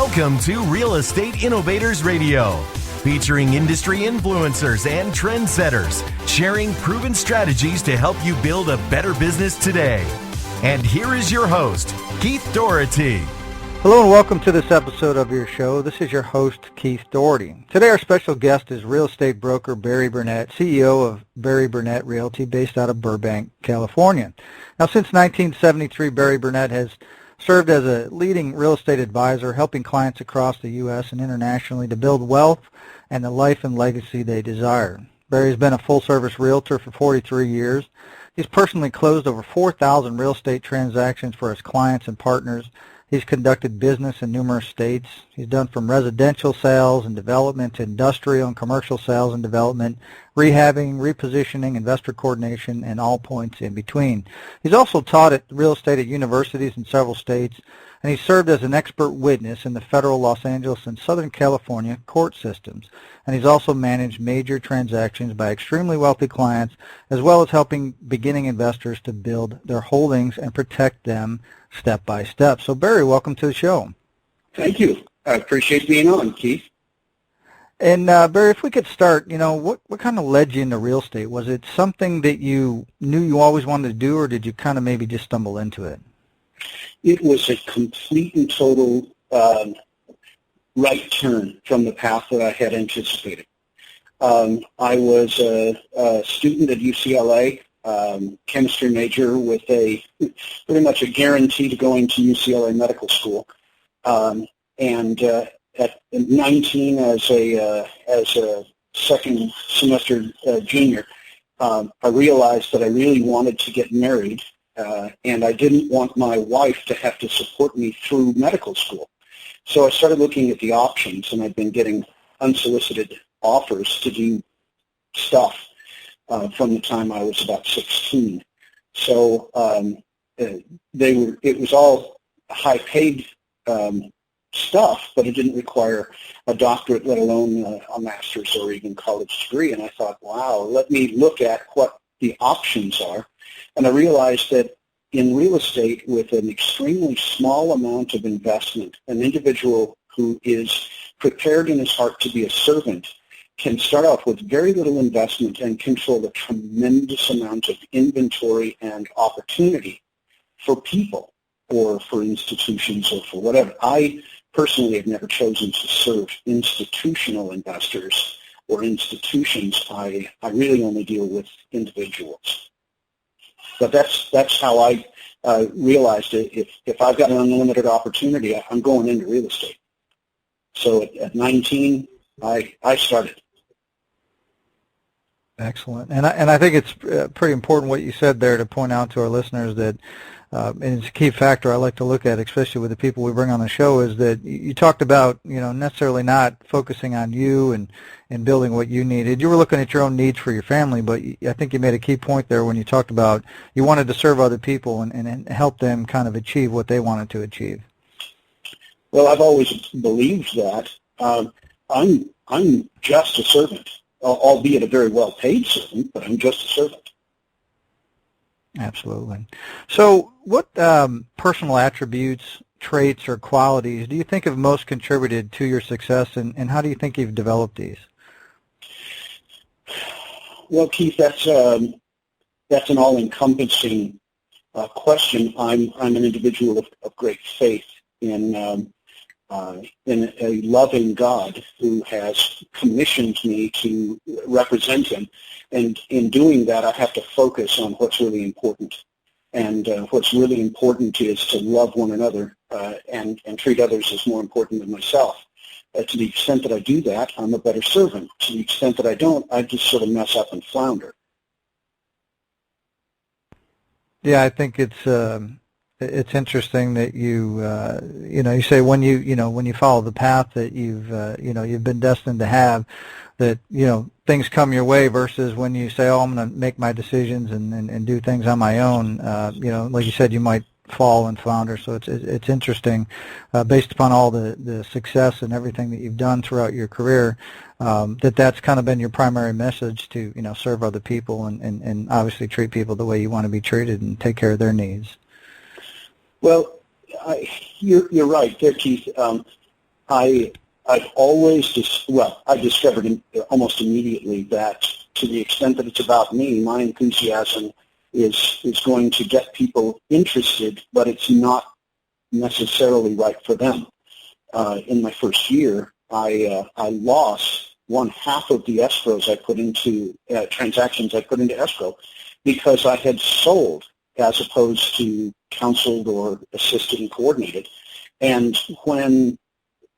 Welcome to Real Estate Innovators Radio, featuring industry influencers and trendsetters, sharing proven strategies to help you build a better business today. And here is your host, Keith Doherty. Hello and welcome to this episode of your show. This is your host, Keith Doherty. Today our special guest is real estate broker Barry Burnett, CEO of barry-burnett Realty, based out of Burbank, California. Now, since 1973, Barry Burnett has served as a leading real estate advisor, helping clients across the U.S. and internationally to build wealth and the life and legacy they desire. Barry has been a full-service realtor for 43 years. He's personally closed over 4,000 real estate transactions for his clients and partners. He's conducted business in numerous states. He's done from residential sales and development to industrial and commercial sales and development, rehabbing, repositioning, investor coordination, and all points in between. He's also taught at real estate at universities in several states, and he served as an expert witness in the federal Los Angeles and Southern California court systems. And he's also managed major transactions by extremely wealthy clients, as well as helping beginning investors to build their holdings and protect them step by step. So Barry, welcome to the show. Thank you. I appreciate being on, Keith. And Barry, if we could start, what kind of led you into real estate? Was it something that you knew you always wanted to do, or did you kind of maybe just stumble into it? It was a complete and total right turn from the path that I had anticipated. I was a student at UCLA, chemistry major with pretty much a guarantee to going to UCLA medical school. And at 19, as a second semester junior, I realized that I really wanted to get married, and I didn't want my wife to have to support me through medical school. So I started looking at the options, and I've been getting unsolicited offers to do stuff from the time I was about 16. So it was all high-paid stuff, but it didn't require a doctorate, let alone a master's or even college degree. And I thought, wow, let me look at what the options are. And I realized that in real estate, with an extremely small amount of investment, an individual who is prepared in his heart to be a servant can start off with very little investment and control a tremendous amount of inventory and opportunity for people or for institutions or for whatever. I personally have never chosen to serve institutional investors or institutions. I really only deal with individuals. But that's how I realized it. If I've got an unlimited opportunity, I'm going into real estate. So at 19, I started. Excellent. And I think it's pretty important what you said there to point out to our listeners that, and it's a key factor I like to look at, especially with the people we bring on the show, is that you talked about, necessarily not focusing on you and building what you needed. You were looking at your own needs for your family, but I think you made a key point there when you talked about you wanted to serve other people and help them kind of achieve what they wanted to achieve. Well, I've always believed that. I'm just a servant, albeit a very well-paid servant, but I'm just a servant. Absolutely. So what personal attributes, traits, or qualities do you think have most contributed to your success, and how do you think you've developed these? Well, Keith, that's an all-encompassing question. I'm an individual of great faith in a loving God who has commissioned me to represent him. And in doing that, I have to focus on what's really important. And what's really important is to love one another and treat others as more important than myself. To the extent that I do that, I'm a better servant. To the extent that I don't, I just sort of mess up and flounder. Yeah, I think it's interesting that you say when you follow the path that you've been destined to have, that things come your way versus when you say, oh, I'm going to make my decisions and do things on my own. Like you said, you might fall and flounder. So it's interesting, based upon all the success and everything that you've done throughout your career, that's kind of been your primary message to serve other people and obviously treat people the way you want to be treated and take care of their needs. Well, you're right there, Keith. I've always I discovered almost immediately that to the extent that it's about me, my enthusiasm is going to get people interested, but it's not necessarily right for them. In my first year, I lost one half of the escrows I put into transactions I put into escrow because I had sold as opposed to counseled or assisted and coordinated. And when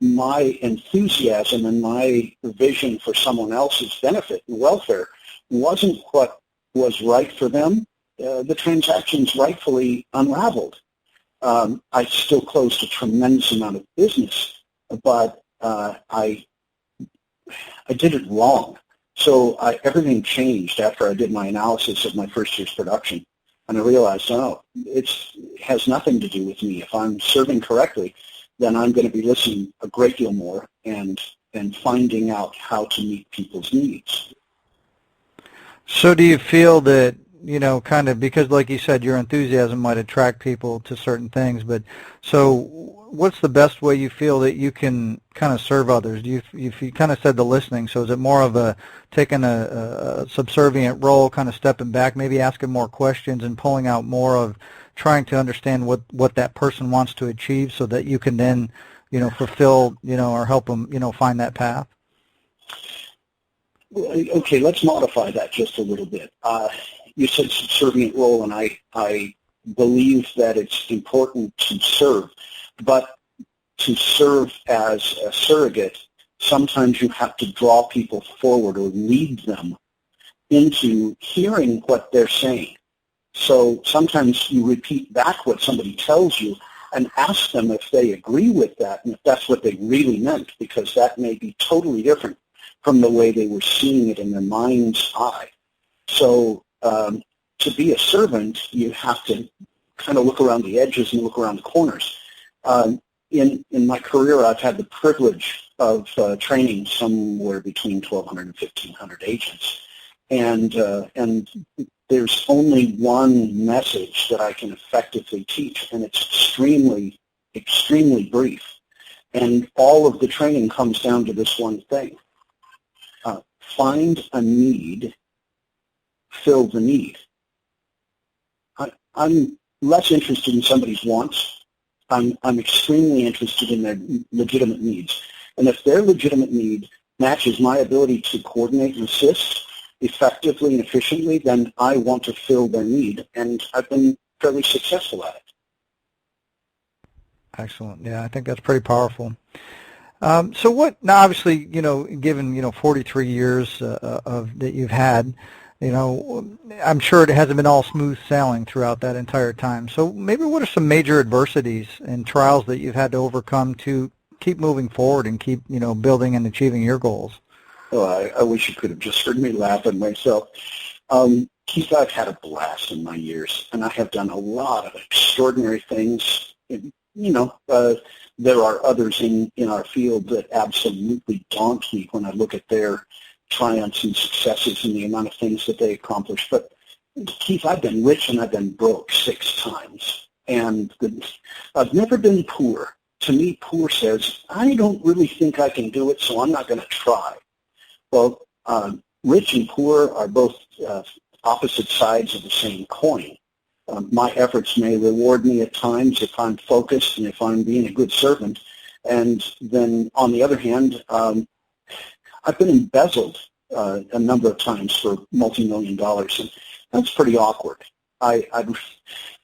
my enthusiasm and my vision for someone else's benefit and welfare wasn't what was right for them, the transactions rightfully unraveled. I still closed a tremendous amount of business, but I did it wrong. So everything changed after I did my analysis of my first year's production, and I realized, it has nothing to do with me. If I'm serving correctly, then I'm going to be listening a great deal more and finding out how to meet people's needs. So do you feel that, kind of, because like you said, your enthusiasm might attract people to certain things, but so what's the best way you feel that you can kind of serve others? You kind of said the listening, so is it more of a taking a subservient role, kind of stepping back, maybe asking more questions and pulling out more of trying to understand what that person wants to achieve so that you can then, fulfill, or help them, find that path? Okay, let's modify that just a little bit. You said subservient role, and I believe that it's important to serve, but to serve as a surrogate, sometimes you have to draw people forward or lead them into hearing what they're saying. So sometimes you repeat back what somebody tells you and ask them if they agree with that and if that's what they really meant, because that may be totally different from the way they were seeing it in their mind's eye. So to be a servant, you have to kind of look around the edges and look around the corners. In my career, I've had the privilege of training somewhere between 1,200 and 1,500 agents. And there's only one message that I can effectively teach, and it's extremely, extremely brief. And all of the training comes down to this one thing. Find a need, fill the need. I'm less interested in somebody's wants. I'm extremely interested in their legitimate needs. And if their legitimate need matches my ability to coordinate and assist effectively and efficiently, then I want to fill their need, and I've been fairly successful at it. Excellent. Yeah, I think that's pretty powerful. So what, now obviously, given, 43 years of that you've had, I'm sure it hasn't been all smooth sailing throughout that entire time. So maybe what are some major adversities and trials that you've had to overcome to keep moving forward and keep, building and achieving your goals? Oh, I wish you could have just heard me laugh at myself. Keith, I've had a blast in my years, and I have done a lot of extraordinary things. There are others in our field that absolutely daunt me when I look at their triumphs and successes and the amount of things that they accomplish. But, Keith, I've been rich and I've been broke 6 times, and I've never been poor. To me, poor says, I don't really think I can do it, so I'm not going to try. Well, rich and poor are both opposite sides of the same coin. My efforts may reward me at times if I'm focused and if I'm being a good servant. And then, on the other hand, I've been embezzled a number of times for multi-million dollars, and that's pretty awkward.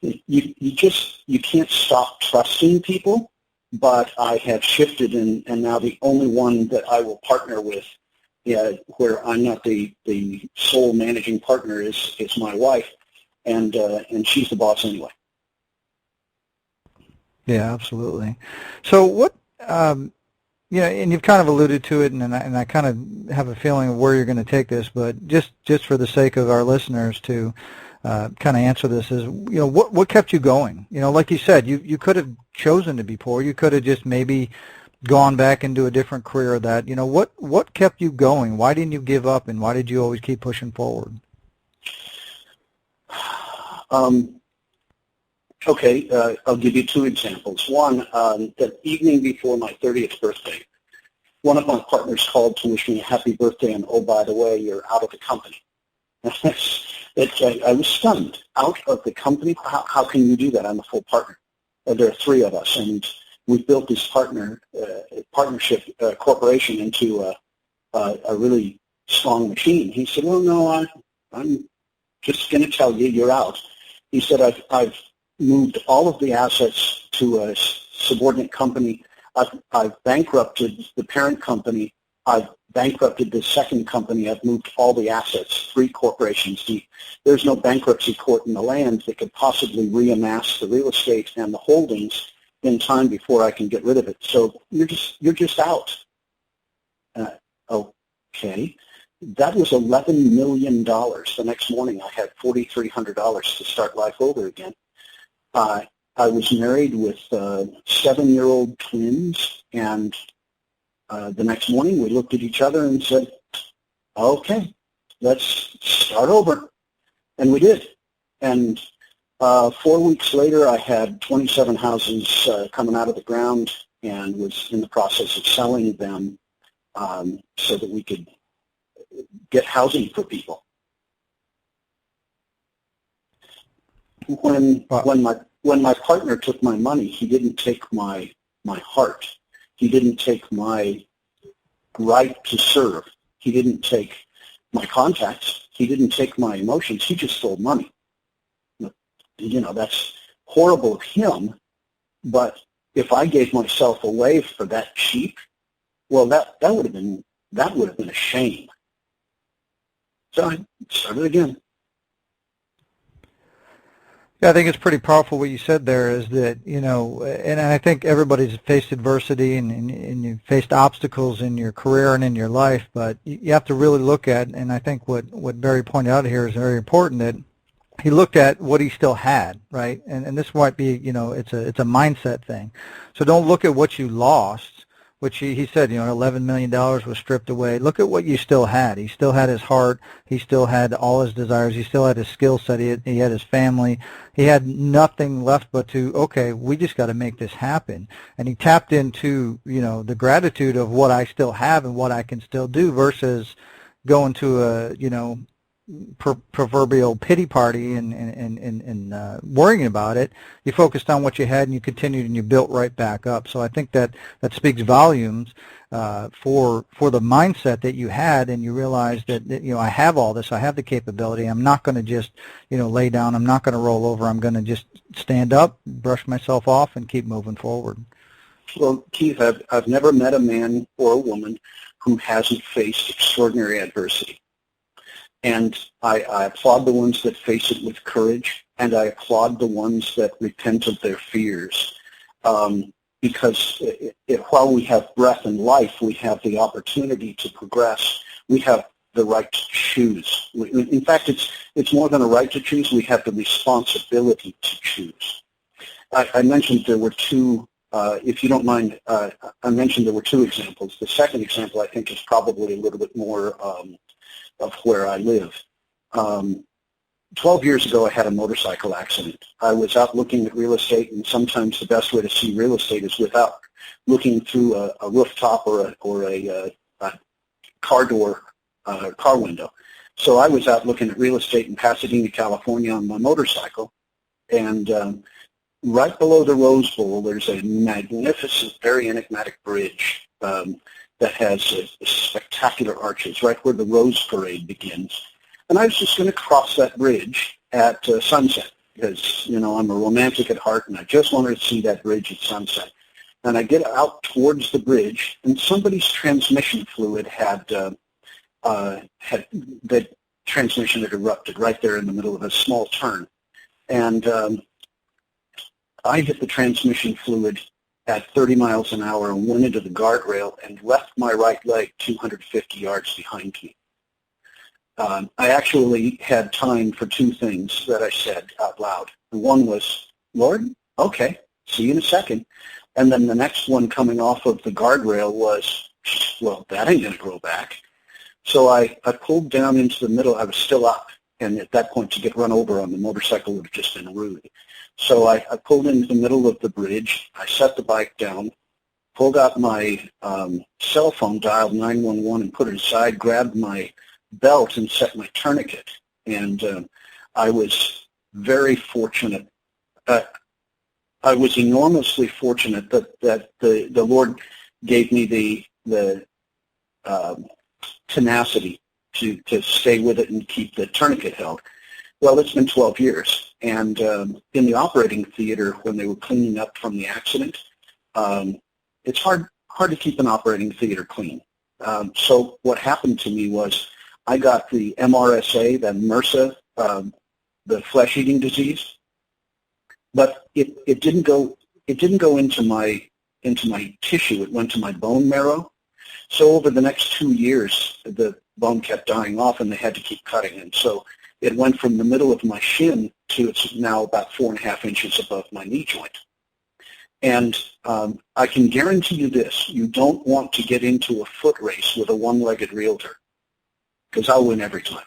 You can't stop trusting people, but I have shifted, and now the only one that I will partner with, where I'm not the sole managing partner, is my wife. And she's the boss anyway. Yeah, absolutely. So what, and you've kind of alluded to it, and I kind of have a feeling of where you're going to take this, but just for the sake of our listeners to kind of answer this is, what kept you going? Like you said, you could have chosen to be poor. You could have just maybe gone back into a different career. That, what kept you going? Why didn't you give up, and why did you always keep pushing forward? Okay, I'll give you two examples. One, the evening before my 30th birthday, one of my partners called to wish me a happy birthday, and oh, by the way, you're out of the company. I was stunned. Out of the company? How can you do that? I'm a full partner. There are three of us, and we've built this partnership corporation into a really strong machine. He said, well, no, I'm just going to tell you, you're out. He said, I've moved all of the assets to a subordinate company. I've bankrupted the parent company. I've bankrupted the second company. I've moved all the assets, three corporations. There's no bankruptcy court in the land that could possibly reamass the real estate and the holdings in time before I can get rid of it. So you're just out. Okay. That was $11 million. The next morning I had $4,300 to start life over again. I was married with 7-year-old twins, and the next morning we looked at each other and said, okay, let's start over. And we did. And 4 weeks later I had 27 houses coming out of the ground and was in the process of selling them so that we could get housing for people. When my partner took my money, he didn't take my heart. He didn't take my right to serve. He didn't take my contacts. He didn't take my emotions. He just stole money. You know, that's horrible of him, but if I gave myself away for that cheap, well, that would have been a shame. So I started again. Yeah, I think it's pretty powerful what you said there is that, you know, and I think everybody's faced adversity and you've faced obstacles in your career and in your life, but you have to really look at, and I think what Barry pointed out here is very important, that he looked at what he still had, right? And this might be, you know, it's a mindset thing. So don't look at what you lost, which he said, you know, $11 million was stripped away. Look at what you still had. He still had his heart. He still had all his desires. He still had his skill set. He had his family. He had nothing left but to, okay, we just got to make this happen. And he tapped into, you know, the gratitude of what I still have and what I can still do versus going to a, you know, proverbial pity party and worrying about it. You focused on what you had and you continued and you built right back up. So I think that speaks volumes for the mindset that you had, and you realized that, you know, I have all this, I have the capability. I'm not going to just, you know, lay down. I'm not going to roll over. I'm going to just stand up, brush myself off, and keep moving forward. Well, Keith, I've never met a man or a woman who hasn't faced extraordinary adversity. And I applaud the ones that face it with courage, and I applaud the ones that repent of their fears. Because while we have breath and life, we have the opportunity to progress. We have the right to choose. In fact, it's more than a right to choose. We have the responsibility to choose. I mentioned there were two, if you don't mind, I mentioned there were two examples. The second example, I think, is probably a little bit more of where I live. 12 years ago, I had a motorcycle accident. I was out looking at real estate, and sometimes the best way to see real estate is without looking through a rooftop or a car door, car window. So I was out looking at real estate in Pasadena, California on my motorcycle, and right below the Rose Bowl, there's a magnificent, very enigmatic bridge that has spectacular arches right where the Rose Parade begins. And I was just going to cross that bridge at sunset because, you know, I'm a romantic at heart, and I just wanted to see that bridge at sunset. And I get out towards the bridge, and somebody's transmission fluid had the transmission had erupted right there in the middle of a small turn. And I hit the transmission fluid at 30 miles an hour and went into the guardrail and left my right leg 250 yards behind me. I actually had time for two things that I said out loud. One was, Lord, okay, see you in a second. And then the next one coming off of the guardrail was, well, that ain't going to grow back. So I pulled down into the middle. I was still up. And at that point, to get run over on the motorcycle would have just been rude. So I pulled into the middle of the bridge. I set the bike down, pulled out my cell phone, dialed 911, and put it aside, grabbed my belt and set my tourniquet. And I was very fortunate. I was enormously fortunate that the Lord gave me the tenacity to stay with it and keep the tourniquet held. Well, it's been 12 years, and in the operating theater, when they were cleaning up from the accident, it's hard to keep an operating theater clean. So what happened to me was I got the MRSA, the MRSA, the flesh-eating disease, but it didn't go into my tissue. It went to my bone marrow. So over the next 2 years, the bone kept dying off, and they had to keep cutting. And so it went from the middle of my shin to it's now about 4.5 inches above my knee joint. And I can guarantee you this: you don't want to get into a foot race with a one-legged realtor, because I'll win every time.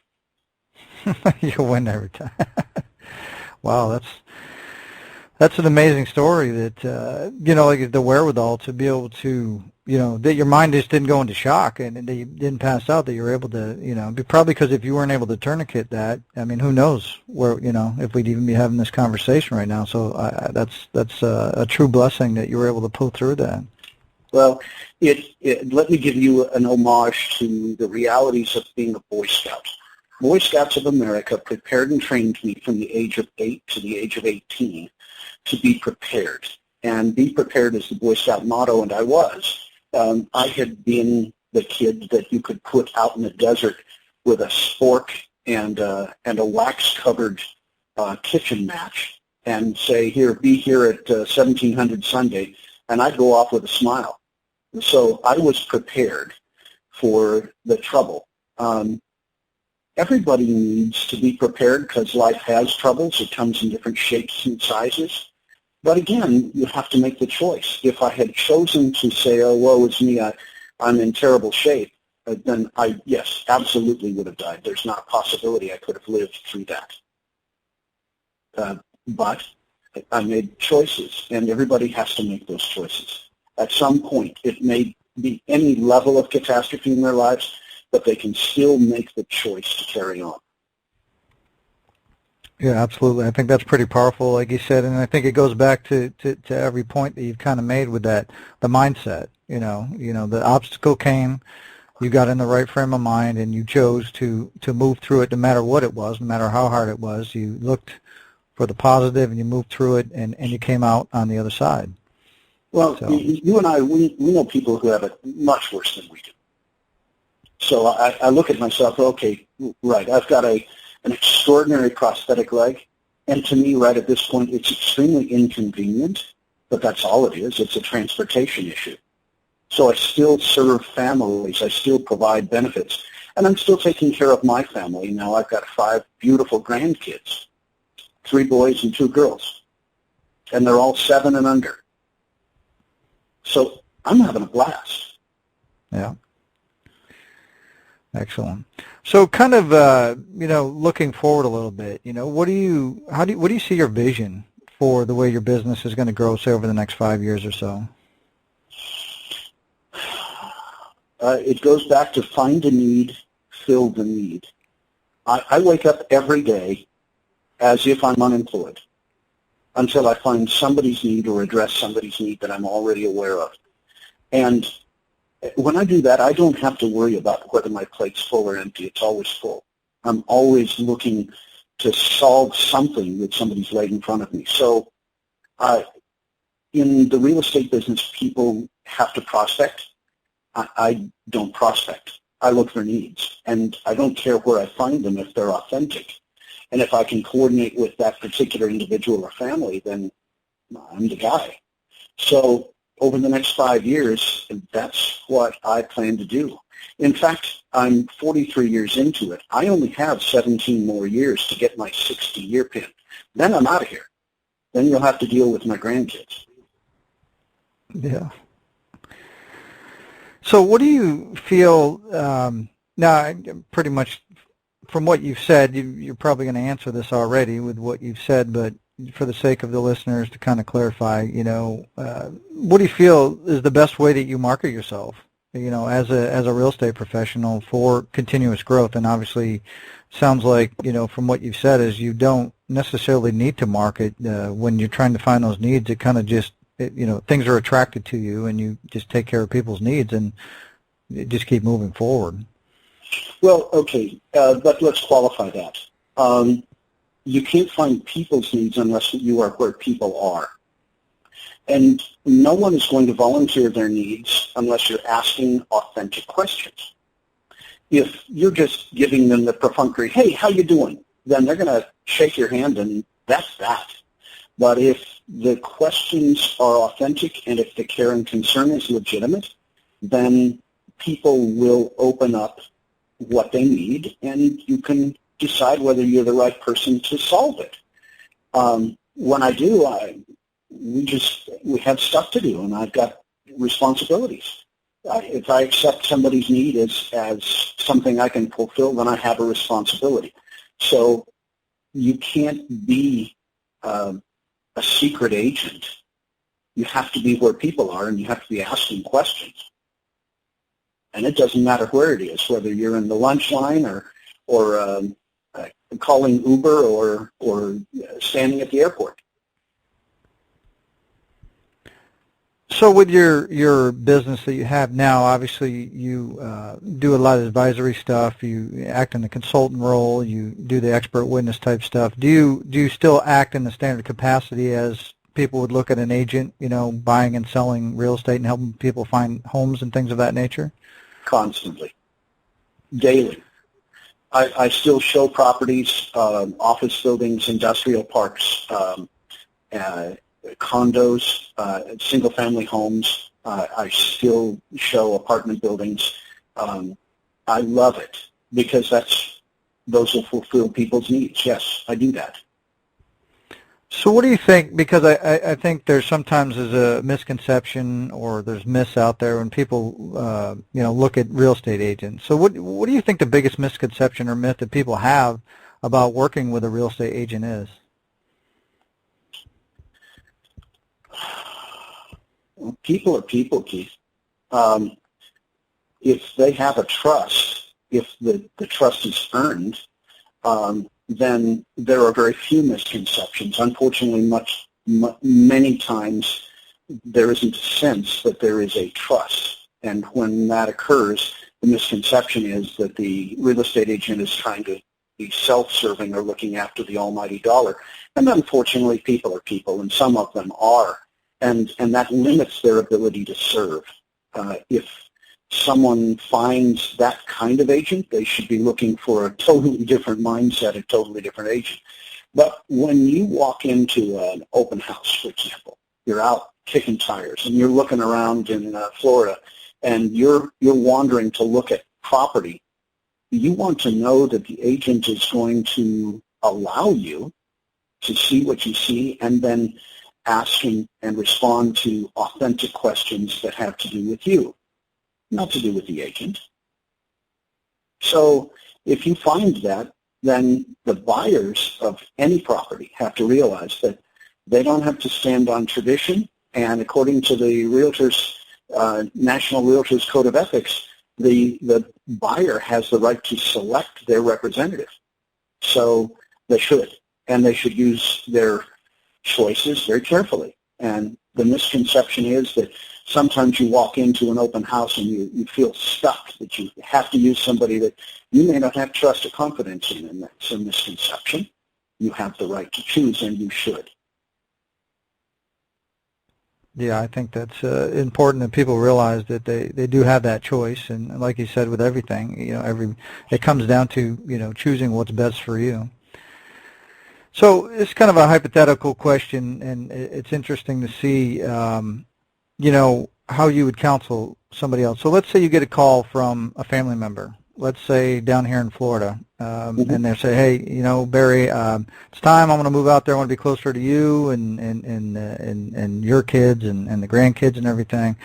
You'll win every time. Wow, that's an amazing story that, like the wherewithal to be able to, that your mind just didn't go into shock and that you didn't pass out, that you were able to, probably because if you weren't able to tourniquet that, I mean, who knows where, if we'd even be having this conversation right now. So that's a true blessing that you were able to pull through that. Well, let me give you an homage to the realities of being a Boy Scout. Boy Scouts of America prepared and trained me from the age of 8 to the age of 18 to be prepared. And be prepared is the Boy Scout motto, and I was. I had been the kid that you could put out in the desert with a spork and a wax-covered kitchen match and say, be here at 1700 Sunday, and I'd go off with a smile. So I was prepared for the trouble. Everybody needs to be prepared because life has troubles. It comes in different shapes and sizes. But again, you have to make the choice. If I had chosen to say, oh, woe is me, I'm in terrible shape, then yes, absolutely would have died. There's not a possibility I could have lived through that. But I made choices, and everybody has to make those choices. At some point, it may be any level of catastrophe in their lives, but they can still make the choice to carry on. Yeah, absolutely. I think that's pretty powerful, like you said, and I think it goes back to every point that you've kind of made with that, the mindset. The obstacle came, you got in the right frame of mind, and you chose to move through it no matter what it was, no matter how hard it was. You looked for the positive, and you moved through it, and you came out on the other side. Well, so, you and I, we know people who have it much worse than we do. So I look at myself, okay, right, I've got an extraordinary prosthetic leg, and to me, right at this point, it's extremely inconvenient, but that's all it is. It's a transportation issue. So I still serve families. I still provide benefits, and I'm still taking care of my family. Now I've got 5 beautiful grandkids, 3 boys and 2 girls, and they're all 7 and under. So I'm having a blast. Yeah. Excellent. So kind of, looking forward a little bit, what do you see your vision for the way your business is going to grow, say, over the next 5 years or so? It goes back to find a need, fill the need. I wake up every day as if I'm unemployed until I find somebody's need or address somebody's need that I'm already aware of. And when I do that, I don't have to worry about whether my plate's full or empty. It's always full. I'm always looking to solve something that somebody's laid in front of me. So in the real estate business, people have to prospect. I don't prospect. I look for needs, and I don't care where I find them if they're authentic. And if I can coordinate with that particular individual or family, then I'm the guy. So over the next 5 years, that's what I plan to do. In fact, I'm 43 years into it. I only have 17 more years to get my 60-year pin. Then I'm out of here. Then you'll have to deal with my grandkids. Yeah. So what do you feel, now I'm pretty much from what you've said, you're probably going to answer this already with what you've said, but for the sake of the listeners to kind of clarify, what do you feel is the best way that you market yourself, as a real estate professional for continuous growth? And obviously, sounds like, from what you've said, is you don't necessarily need to market when you're trying to find those needs. It kind of just, things are attracted to you, and you just take care of people's needs and just keep moving forward. Well, okay, but let's qualify that. You can't find people's needs unless you are where people are. And no one is going to volunteer their needs unless you're asking authentic questions. If you're just giving them the perfunctory, hey, how you doing? Then they're going to shake your hand, and that's that. But if the questions are authentic and if the care and concern is legitimate, then people will open up what they need, and you can decide whether you're the right person to solve it. When I do, we have stuff to do, and I've got responsibilities. If I accept somebody's need as something I can fulfill, then I have a responsibility. So you can't be a secret agent. You have to be where people are, and you have to be asking questions. And it doesn't matter where it is, whether you're in the lunch line or calling Uber or standing at the airport. So with your business that you have now, obviously you do a lot of advisory stuff. You act in the consultant role. You do the expert witness type stuff. Do you still act in the standard capacity as people would look at an agent, buying and selling real estate and helping people find homes and things of that nature? Constantly, daily. I still show properties, office buildings, industrial parks, condos, single-family homes. I still show apartment buildings. I love it because those will fulfill people's needs. Yes, I do that. So what do you think, because I think there's sometimes a misconception or there's myths out there when people, look at real estate agents. So what do you think the biggest misconception or myth that people have about working with a real estate agent is? Well, people are people, Keith. If they have a trust, if the trust is earned, then there are very few misconceptions. Unfortunately, many times there isn't a sense that there is a trust. And when that occurs, the misconception is that the real estate agent is trying to be self-serving or looking after the almighty dollar. And unfortunately, people are people, and some of them are. And that limits their ability to serve. If someone finds that kind of agent, they should be looking for a totally different mindset, a totally different agent. But when you walk into an open house, for example, you're out kicking tires and you're looking around in Florida and you're wandering to look at property, you want to know that the agent is going to allow you to see what you see and then ask and respond to authentic questions that have to do with you, not to do with the agent. So if you find that, then the buyers of any property have to realize that they don't have to stand on tradition, and according to the National Realtors Code of Ethics, the buyer has the right to select their representative. So they should, and they should use their choices very carefully. And the misconception is that sometimes you walk into an open house and you feel stuck, that you have to use somebody that you may not have trust or confidence in, and that's a misconception. You have the right to choose, and you should. Yeah, I think that's important that people realize that they do have that choice, and like you said, with everything, it comes down to choosing what's best for you. So it's kind of a hypothetical question, and it's interesting to see, how you would counsel somebody else. So let's say you get a call from a family member, let's say down here in Florida, and they say, hey, Barry, it's time. I want to move out there. I want to be closer to you and your kids and the grandkids and everything.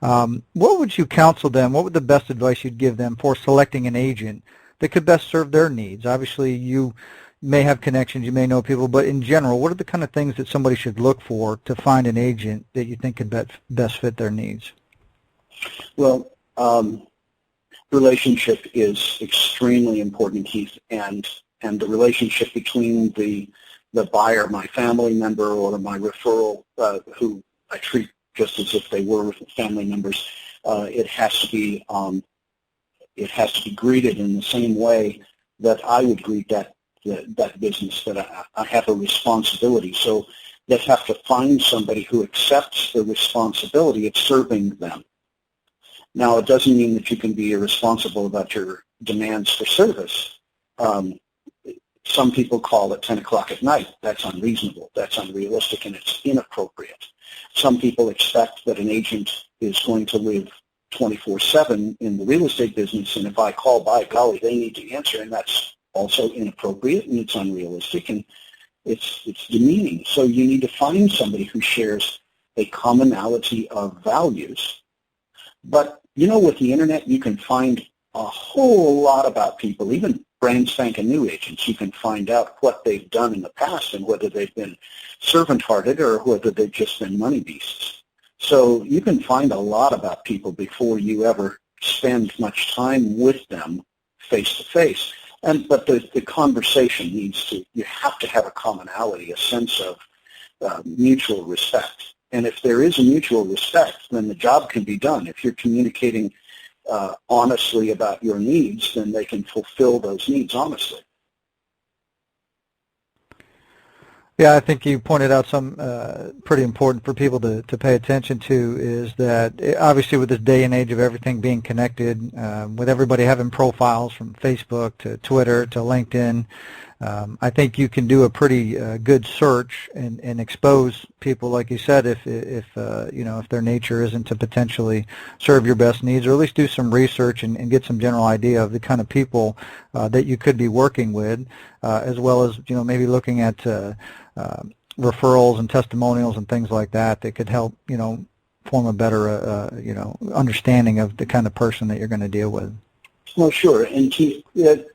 What would you counsel them? What would the best advice you'd give them for selecting an agent that could best serve their needs? Obviously, you may have connections, you may know people, but in general, what are the kind of things that somebody should look for to find an agent that you think could best fit their needs? Well, relationship is extremely important, Keith, and the relationship between the buyer, my family member, or my referral, who I treat just as if they were family members, it has to be greeted in the same way that I would greet that business, that I have a responsibility. So they have to find somebody who accepts the responsibility of serving them. Now, it doesn't mean that you can be irresponsible about your demands for service. Some people call at 10 o'clock at night. That's unreasonable. That's unrealistic, and it's inappropriate. Some people expect that an agent is going to live 24/7 in the real estate business, and if I call, by golly, they need to answer, and that's also inappropriate, and it's unrealistic, and it's demeaning. So you need to find somebody who shares a commonality of values. But, you know, with the Internet, you can find a whole lot about people, even brand spanking new agents. You can find out what they've done in the past and whether they've been servant-hearted or whether they've just been money beasts. So you can find a lot about people before you ever spend much time with them face-to-face. But the conversation you have to have a commonality, a sense of mutual respect. And if there is a mutual respect, then the job can be done. If you're communicating honestly about your needs, then they can fulfill those needs honestly. Yeah, I think you pointed out some pretty important for people to pay attention to is that obviously with this day and age of everything being connected, with everybody having profiles from Facebook to Twitter to LinkedIn, I think you can do a pretty good search and expose people, like you said, if their nature isn't to potentially serve your best needs, or at least do some research and get some general idea of the kind of people that you could be working with, as well as maybe looking at referrals and testimonials and things like that could help form a better understanding of the kind of person that you're going to deal with. Well, sure, and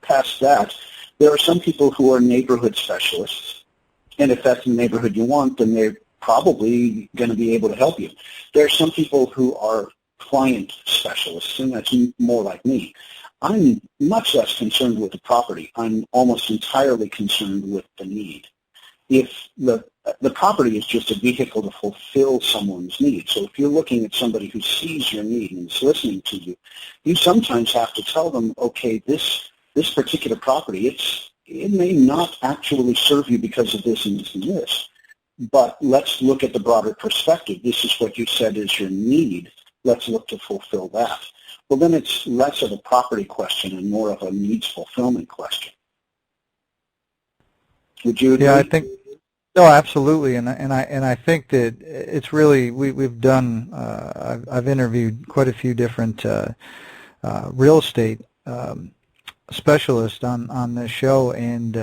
past that, there are some people who are neighborhood specialists, and if that's the neighborhood you want, then they're probably going to be able to help you. There are some people who are client specialists, and that's more like me. I'm much less concerned with the property. I'm almost entirely concerned with the need. If the property is just a vehicle to fulfill someone's need, so if you're looking at somebody who sees your need and is listening to you, you sometimes have to tell them, okay, this particular property, it may not actually serve you because of this and this and this, but let's look at the broader perspective. This is what you said is your need. Let's look to fulfill that. Well, then it's less of a property question and more of a needs fulfillment question. Would you agree? Yeah, I think. No, absolutely, and I think that it's really we've done. I've interviewed quite a few different real estate specialists on this show, and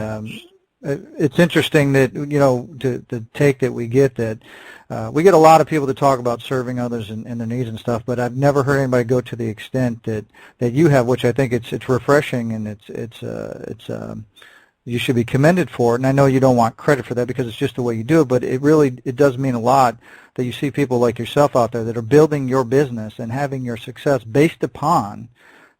it's interesting that the take that we get that we get a lot of people to talk about serving others and their needs and stuff, but I've never heard anybody go to the extent that you have, which I think it's refreshing, and it's you should be commended for it. And I know you don't want credit for that because it's just the way you do it, but it does mean a lot that you see people like yourself out there that are building your business and having your success based upon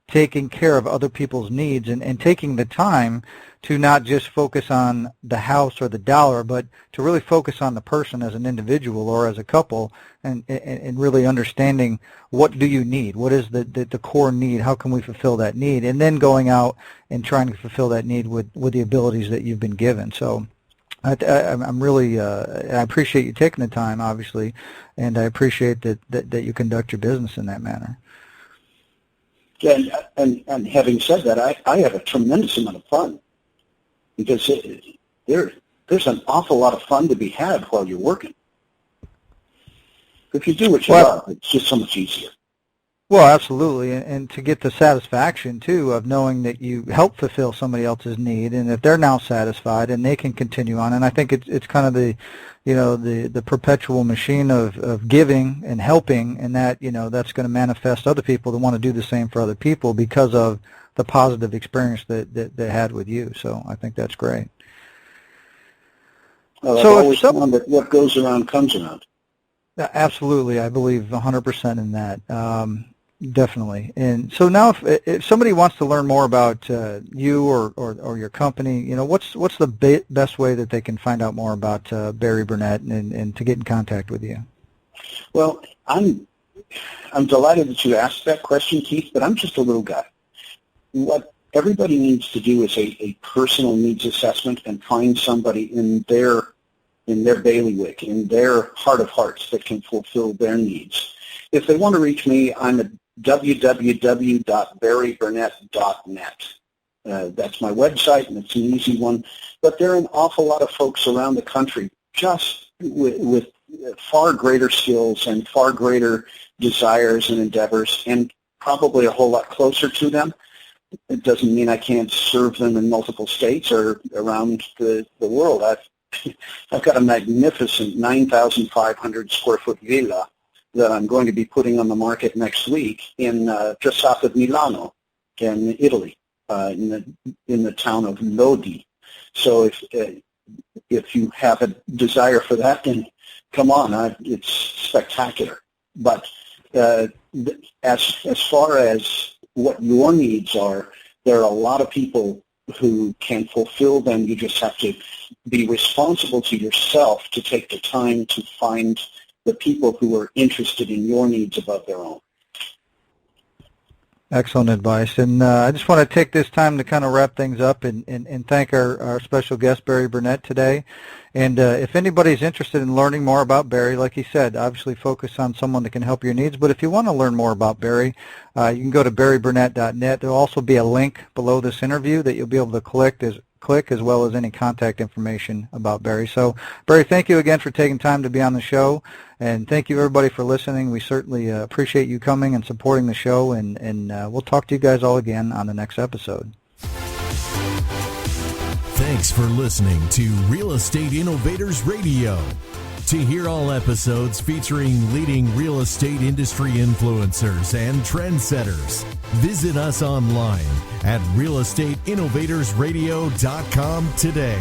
taking care of other people's needs and taking the time to not just focus on the house or the dollar, but to really focus on the person as an individual or as a couple, and really understanding what do you need, what is the core need, how can we fulfill that need, and then going out and trying to fulfill that need with the abilities that you've been given. So I'm really I appreciate you taking the time, obviously, and I appreciate that you conduct your business in that manner. And having said that, I have a tremendous amount of fun because there's an awful lot of fun to be had while you're working. If you do what you love, it's just so much easier. Well, absolutely, and to get the satisfaction, too, of knowing that you help fulfill somebody else's need and that they're now satisfied and they can continue on. And I think it's kind of the perpetual machine of giving and helping, and that, that's going to manifest other people that want to do the same for other people because of the positive experience that they had with you. So I think that's great. Well, I've So always found that what goes around comes around. absolutely, I believe 100% in that. Definitely. And so now, if somebody wants to learn more about you or your company, what's the best way that they can find out more about Barry-Burnett and to get in contact with you? Well, I'm delighted that you asked that question, Keith, but I'm just a little guy. What everybody needs to do is a personal needs assessment and find somebody in their bailiwick, in their heart of hearts that can fulfill their needs. If they want to reach me, I'm at www.barry-burnett.net. That's my website, and it's an easy one. But there are an awful lot of folks around the country just with far greater skills and far greater desires and endeavors, and probably a whole lot closer to them. It doesn't mean I can't serve them in multiple states or around the world. I've got a magnificent 9,500 square foot villa that I'm going to be putting on the market next week in just south of Milano, in Italy, in the town of Lodi. So if you have a desire for that, then come on, it's spectacular. But as far as what your needs are, there are a lot of people who can fulfill them. You just have to be responsible to yourself to take the time to find the people who are interested in your needs above their own. Excellent advice. And I just want to take this time to kind of wrap things up and thank our special guest, Barry-Burnett, today. And if anybody's interested in learning more about Barry, like he said, obviously focus on someone that can help your needs. But if you want to learn more about Barry, you can go to barry-burnett.net. There will also be a link below this interview that you'll be able to click as well as any contact information about Barry. So, Barry, thank you again for taking time to be on the show, and thank you everybody for listening. We certainly appreciate you coming and supporting the show, and we'll talk to you guys all again on the next episode. Thanks for listening to Real Estate Innovators Radio. To hear all episodes featuring leading real estate industry influencers and trendsetters, visit us online at realestateinnovatorsradio.com today.